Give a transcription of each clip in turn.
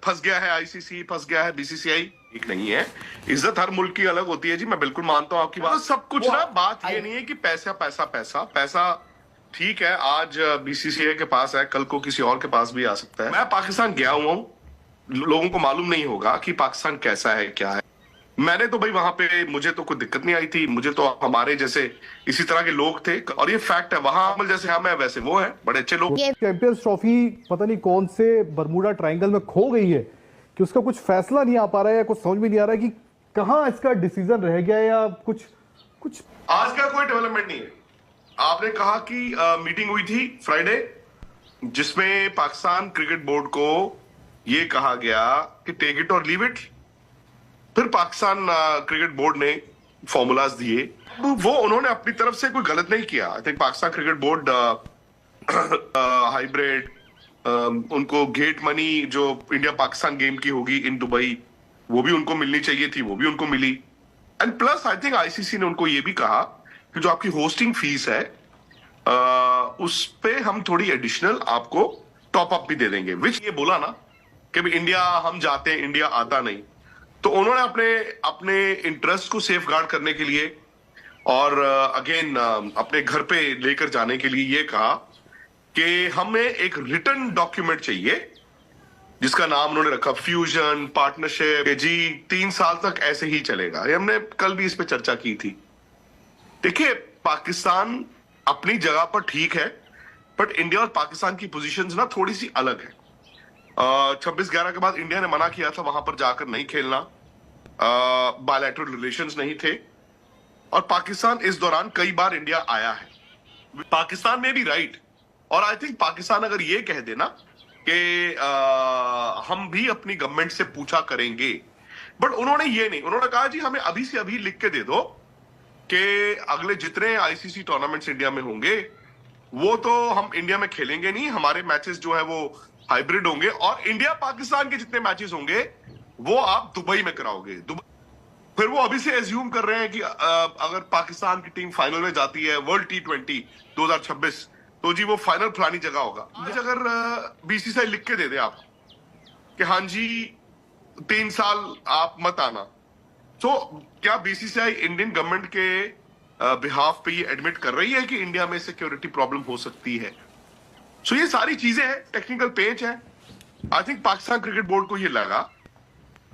फंस गया है आईसीसी, फंस गया है बीसीसीआई, ठीक नहीं है। इज्जत हर मुल्क की अलग होती है जी, मैं बिल्कुल मानता हूं आपकी बात। तो सब कुछ ना, बात ये नहीं है कि पैसा पैसा पैसा पैसा। ठीक है, आज बीसीसीआई के पास है, कल को किसी और के पास भी आ सकता है। मैं पाकिस्तान गया हुआ हूं, लोगों को मालूम नहीं होगा कि पाकिस्तान कैसा है, क्या है। मैंने तो भाई वहां पे, मुझे तो कोई दिक्कत नहीं आई थी। मुझे तो हमारे जैसे इसी तरह के लोग थे, और ये फैक्ट है, वहां अमल जैसे हम है वैसे वो है, बड़े अच्छे लोग। चैंपियंस ट्रॉफी पता नहीं कौन से बरमूडा ट्रायंगल में खो गई है कि उसका कुछ फैसला नहीं आ पा रहा है, या कुछ समझ में नहीं आ रहा है कि कहां इसका डिसीजन रह गया है, या कुछ कुछ आज का कोई डेवलपमेंट नहीं है। आपने कहा कि मीटिंग हुई थी फ्राइडे, जिसमें पाकिस्तान क्रिकेट बोर्ड को यह कहा गया कि टेक इट और लीव इट। फिर पाकिस्तान क्रिकेट बोर्ड ने फॉर्मूलाज दिए, वो उन्होंने अपनी तरफ से कोई गलत नहीं किया। I think Pakistan cricket board hybrid, उनको गेट मनी जो इंडिया पाकिस्तान गेम की होगी इन दुबई, वो भी उनको मिलनी चाहिए थी, वो भी उनको मिली। And plus I think ICC ने उनको ये भी कहा कि जो आपकी होस्टिंग फीस है उस पे हम थोड़ी एडिशनल आपको टॉप अप भी दे देंगे। विच ये बोला ना कि भाई इंडिया हम जाते हैं, इंडिया आता नहीं। तो उन्होंने अपने इंटरेस्ट को सेफ गार्ड करने के लिए और अगेन अपने घर पे लेकर जाने के लिए ये कहा कि हमें एक रिटन डॉक्यूमेंट चाहिए, जिसका नाम उन्होंने रखा फ्यूजन पार्टनरशिप। जी 3 साल तक ऐसे ही चलेगा। ये हमने कल भी इस पे चर्चा की थी। देखिए, पाकिस्तान अपनी जगह पर ठीक है, बट इंडिया और पाकिस्तान की पोजीशंस ना थोड़ी सी अलग है। 26/11 के बाद इंडिया ने मना किया था वहां पर जाकर नहीं खेलना, बायलैटरल रिलेशंस नहीं थे, और पाकिस्तान इस दौरान कई बार इंडिया आया है। पाकिस्तान में भी राइट, और आई थिंक पाकिस्तान अगर ये कह देना कि हम भी अपनी गवर्नमेंट से पूछा करेंगे, बट उन्होंने ये नहीं, उन्होंने कहा जी हमें अभी से अभी लिख के दे दो कि अगले जितने आईसीसी टूर्नामेंट्स इंडिया में होंगे वो तो हम इंडिया में खेलेंगे नहीं, हमारे मैचेस जो है वो हाइब्रिड होंगे, और इंडिया पाकिस्तान के जितने मैचेस होंगे वो आप दुबई में कराओगे। फिर वो अभी से एज्यूम कर रहे हैं कि अगर पाकिस्तान की टीम फाइनल में जाती है वर्ल्ड T20 2026, तो जी वो फाइनल फलानी जगह होगा। आज अगर बीसीसीआई लिख के दे दे आप कि हाँ जी 3 साल आप मत आना, तो क्या बीसीसीआई इंडियन गवर्नमेंट के बिहाफ पे ये एडमिट कर रही है कि इंडिया में सिक्योरिटी प्रॉब्लम हो सकती है? सो ये सारी चीजें हैं, टेक्निकल पेच है। I think Pakistan cricket board को ये लगा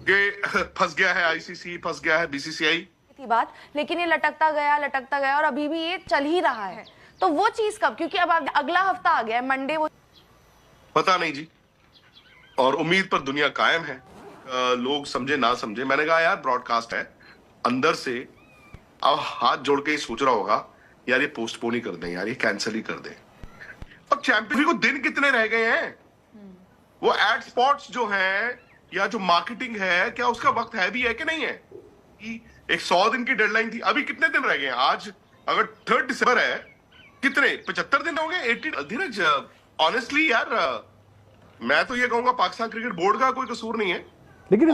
कि फंस गया है आईसीसी, फंस गया है बीसीसीआई थी बात, लेकिन ये लटकता गया और अभी भी ये चल ही रहा है। तो वो चीज कब, क्योंकि अब अगला हफ्ता आ गया है, मंडे, वो पता नहीं जी, और उम्मीद पर दुनिया कायम है। लोग समझे ना समझे, मैंने कहा यार ब्रॉडकास्ट है, अंदर से अब हाथ जोड़ के ही सोच रहा होगा यार ये पोस्टपोन ही कर दें, यार ये कैंसिल ही कर दें। अब चैंपियन को दिन कितने रह गए हैं? वो एड स्पॉट्स जो है या जो मार्केटिंग है, क्या उसका वक्त है भी है कि नहीं है? एक 100 दिन की डेडलाइन थी, अभी कितने दिन रह गए हैं? आज अगर 3 दिसंबर है, कितने 75 दिन हो गए, 80। धीरज, ऑनेस्टली यार मैं तो ये कहूंगा पाकिस्तान क्रिकेट बोर्ड का कोई कसूर नहीं है, लेकिन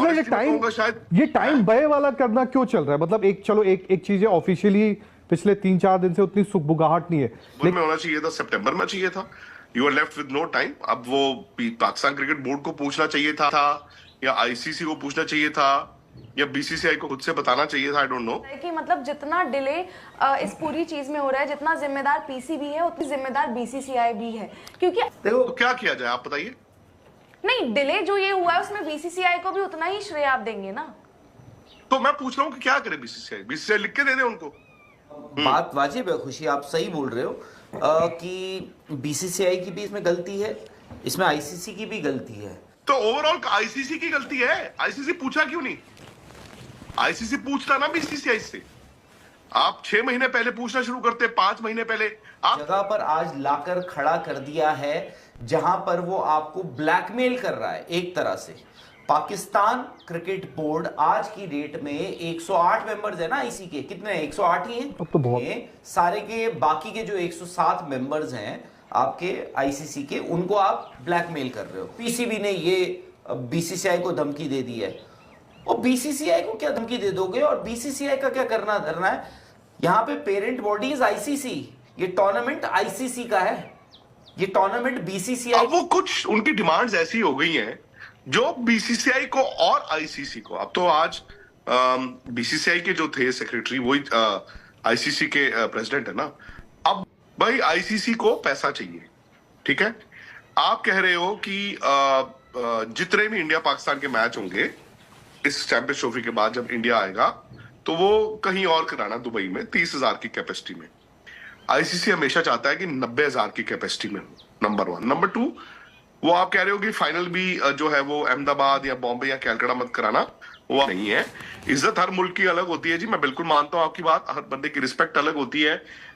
ये टाइम बय वाला करना क्यों चल रहा है? मतलब एक चीज है, ऑफिशियली पिछले 3-4 दिन से उतनी सुखबुगाहट नहीं है, लेकिन होना चाहिए था, सितंबर में चाहिए था। You are left with no time. अब वो पाकिस्तान क्रिकेट बोर्ड को पूछना चाहिए था या आईसीसी को पूछना चाहिए था या बीसीसीआई को खुद से बताना चाहिए था, आई डोंट नो। कि मतलब जितना डिले इस पूरी चीज में हो रहा है, जितना जिम्मेदार पीसीबी है उतनी जिम्मेदार बीसीसीआई भी है। क्योंकि देखो तो क्या किया जाए आप बताइए। नहीं, डिले जो ये हुआ है उसमें बीसीसीआई को भी उतना ही श्रेय आप देंगे ना? तो मैं पूछ रहा हूँ कि क्या करे बीसीसीआई लिख के दे दे उनको। बात वाजिब है, खुशी आप सही बोल रहे हो कि बीसीसीआई की भी इसमें गलती है, इसमें आईसीसी की भी गलती है। तो ओवरऑल आईसीसी की गलती है। आईसीसी पूछा क्यों नहीं? आईसीसी पूछता ना बीसीसीआई से। आप 6 महीने पहले पूछना शुरू करते, 5 महीने पहले। आप जगह पर आज लाकर खड़ा कर दिया है जहां पर वो आपको ब्लैकमेल कर रहा है एक तरह से। पाकिस्तान क्रिकेट बोर्ड आज की डेट में 108 मेंबर्स है ना आईसी के, कितने हैं? 108 ही हैं। तो बहुत सारे के बाकी के जो 107 मेंबर्स हैं आपके आईसीसी के, उनको आप ब्लैकमेल कर रहे हो। पीसीबी ने ये बीसीसीआई को धमकी दे दी है, और बीसीसीआई को क्या धमकी दे दोगे? और बीसीसीआई का क्या करना धरना है? यहाँ पे पेरेंट बॉडी इज आईसीसी, ये टूर्नामेंट आईसीसी का है, ये टूर्नामेंट बीसीसीआई। अब वो कुछ उनकी डिमांड्स ऐसी हो गई हैं जो बीसीसीआई को और आईसीसी को, अब तो आज बीसीसीआई के जो थे सेक्रेटरी वही आईसीसी के प्रेसिडेंट है ना। अब भाई आईसीसी को पैसा चाहिए, ठीक है। आप कह रहे हो कि जितने भी इंडिया पाकिस्तान के मैच होंगे इस चैंपियंस ट्रॉफी के बाद, जब इंडिया आएगा तो वो कहीं और कराना दुबई में 30,000 की कैपेसिटी में। आईसीसी हमेशा चाहता है कि 90,000 की कैपेसिटी में हो, नंबर 1। नंबर 2, वो आप कह रहे हो कि फाइनल भी जो है वो अहमदाबाद या बॉम्बे या कैलकाटा मत कराना, वो नहीं है। इज्जत हर मुल्क की अलग होती है जी, मैं बिल्कुल मानता हूं आपकी बात, हर बंदे की रिस्पेक्ट अलग होती है,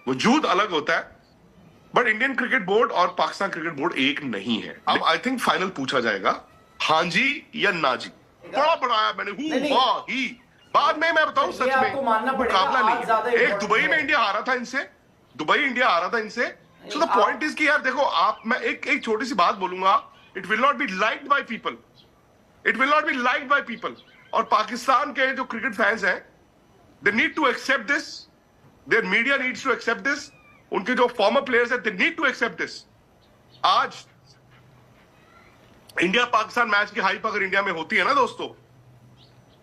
वजूद अलग होता है, बट इंडियन क्रिकेट बोर्ड और पाकिस्तान क्रिकेट बोर्ड एक नहीं है। अब आई थिंक फाइनल पूछा जाएगा हाँ जी या ना जी। बड़ा बढ़ाया मैंने, ही बाद में मैं बताऊं सच में मुकाबला नहीं। एक दुबई में इंडिया हारा था इनसे, दुबई इंडिया हारा था इनसे। सो द पॉइंट इज कि यार देखो आप, मैं एक छोटी सी बात बोलूंगा, it will not be liked by people, it will not be liked by people. और पाकिस्तान के जो क्रिकेट फैंस हैं, they need to accept this, their media needs to accept this, उनके जो फॉर्मर प्लेयर्स हैं, they need to accept this. आज India Pakistan match की hype अगर इंडिया में होती है ना दोस्तों,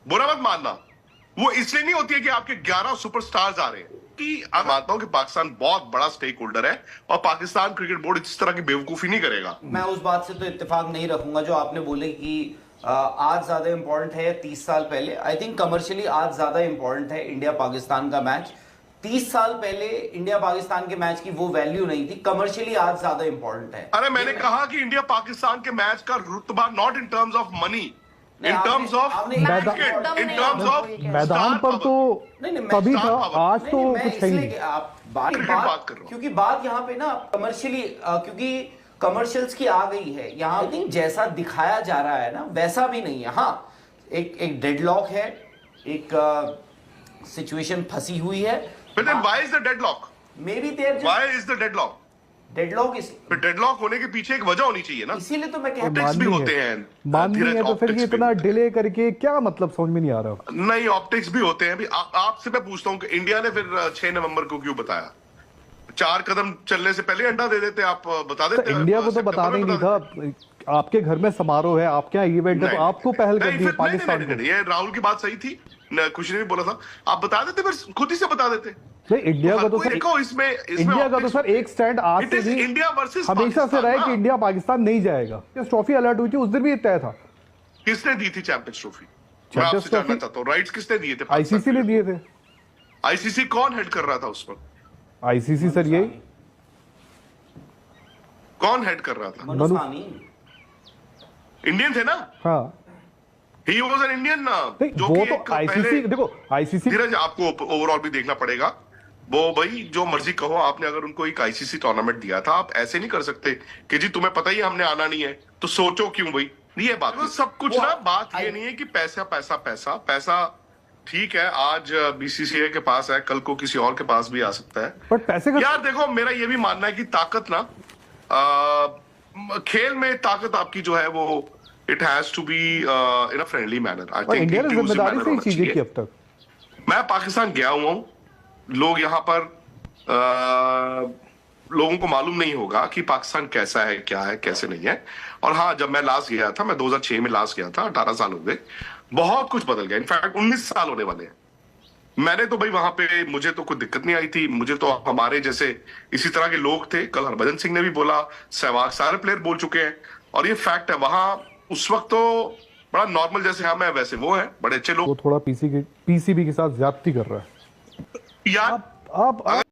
बुरा मत मानना, वो इसलिए नहीं होती है कि आपके 11 सुपरस्टार्स आ रहे हैं। कि मैं मानता हूं कि पाकिस्तान बहुत बड़ा स्टेक होल्डर है और पाकिस्तान क्रिकेट बोर्ड इस तरह की बेवकूफी नहीं करेगा। मैं उस बात से तो इत्तेफाक नहीं रखूंगा जो आपने बोले कि आज ज्यादा इंपॉर्टेंट है या 30 साल पहले। आई थिंक कमर्शियली आज ज्यादा इंपॉर्टेंट है इंडिया पाकिस्तान का मैच। 30 साल पहले इंडिया पाकिस्तान के मैच की वो वैल्यू नहीं थी, कमर्शियली आज ज्यादा इंपॉर्टेंट है। अरे मैंने कहा कि इंडिया पाकिस्तान के मैच का रुतबा not in terms of money, in terms of cricket, in terms of मैदान पर तो तभी था, आज तो कुछ है ही नहीं। आप बात कर रहा हूं क्योंकि बात यहाँ पे ना कमर्शियली, क्योंकि कमर्शियल्स की आ गई है यहाँ। आई थिंक जैसा दिखाया जा रहा है ना वैसा भी नहीं है। हाँ, एक डेडलॉक है, एक सिचुएशन फंसी हुई है। But then why is the deadlock? Maybe they're just... Why is the deadlock? Deadlock इस डेडलॉक होने के पीछे एक वजह होनी चाहिए ना। इसीलिए तो मैं कहता हूं ऑप्टिक्स भी होते हैं, माननी है तो फिर ये इतना डिले करके क्या मतलब, समझ में नहीं आ रहा। नहीं, ऑप्टिक्स भी होते हैं। आपसे मैं पूछता हूं कि इंडिया ने फिर 6 नवंबर को क्यों बताया? 4 कदम चलने से पहले अंडा दे देते, आप बता देते। तो इंडिया को तो बताना ही नहीं था। आपके घर में समारोह है, आपके यहाँ इवेंट है, तो आपको पहल करनी है पाकिस्तान को। ये राहुल की बात सही थी, कुछ नहीं बोला था, आप बता देते, फिर खुद ही से बता देते। नहीं, इंडिया का तो सर इंडिया का तो सर एक स्टैंड आज से नहीं, इंडिया वर्सेस हमेशा से रहा है कि इंडिया पाकिस्तान नहीं जाएगा। इस ट्रॉफी अलर्ट हुई थी उस दिन भी तय था। किसने दी थी चैंपियंस ट्रॉफी? मैं आपसे जानना चाहता हूं, राइट्स किसने दिए थे? आईसीसी ने दिए थे। आईसीसी कौन हेड कर रहा था उस वक्त? आईसीसी सर यही कौन हेड कर रहा था? मनु सामी इंडियन थे ना? हाँ, ही वाज एन इंडियन ना। जो वो तो आईसीसी, देखो आईसीसी, धीरज आपको ओवरऑल भी देखना पड़ेगा। वो भाई जो मर्जी कहो, आपने अगर उनको एक आईसीसी टूर्नामेंट दिया था, आप ऐसे नहीं कर सकते कि जी तुम्हें पता ही हमने आना नहीं है तो सोचो क्यों भाई। ये बात तो सब कुछ ना, बात ये नहीं है कि पैसा पैसा पैसा पैसा। ठीक है, आज बीसीसीआई के पास है, कल को किसी और के पास भी आ सकता है, बट पैसे यार देखो मेरा ये भी मानना है कि ताकत ना, खेल में ताकत आपकी जो है वो it has to be in a friendly manner. I think India ने जिम्मेदारी से ही चीजें की अब तक। मैं पाकिस्तान गया हुआ हूं, लोग यहाँ पर लोगों को मालूम नहीं होगा कि पाकिस्तान कैसा है, क्या है, कैसे नहीं है। और हाँ, जब मैं लास्ट गया था, मैं 2006 में लास्ट गया था, 18 साल हो गए, बहुत कुछ बदल गया। इनफैक्ट 19 साल होने वाले हैं। मैंने तो भाई वहां पे, मुझे तो कोई दिक्कत नहीं आई थी। मुझे तो हमारे जैसे इसी तरह के लोग थे, कल हरभजन सिंह ने भी बोला, सहवाग, सारे प्लेयर बोल चुके हैं, और ये फैक्ट है। वहां उस वक्त तो बड़ा नॉर्मल, जैसे हम है वैसे वो है, बड़े अच्छे लोग। वो थोड़ा पीसीबी के साथ ज्यादती कर रहा है यार। आप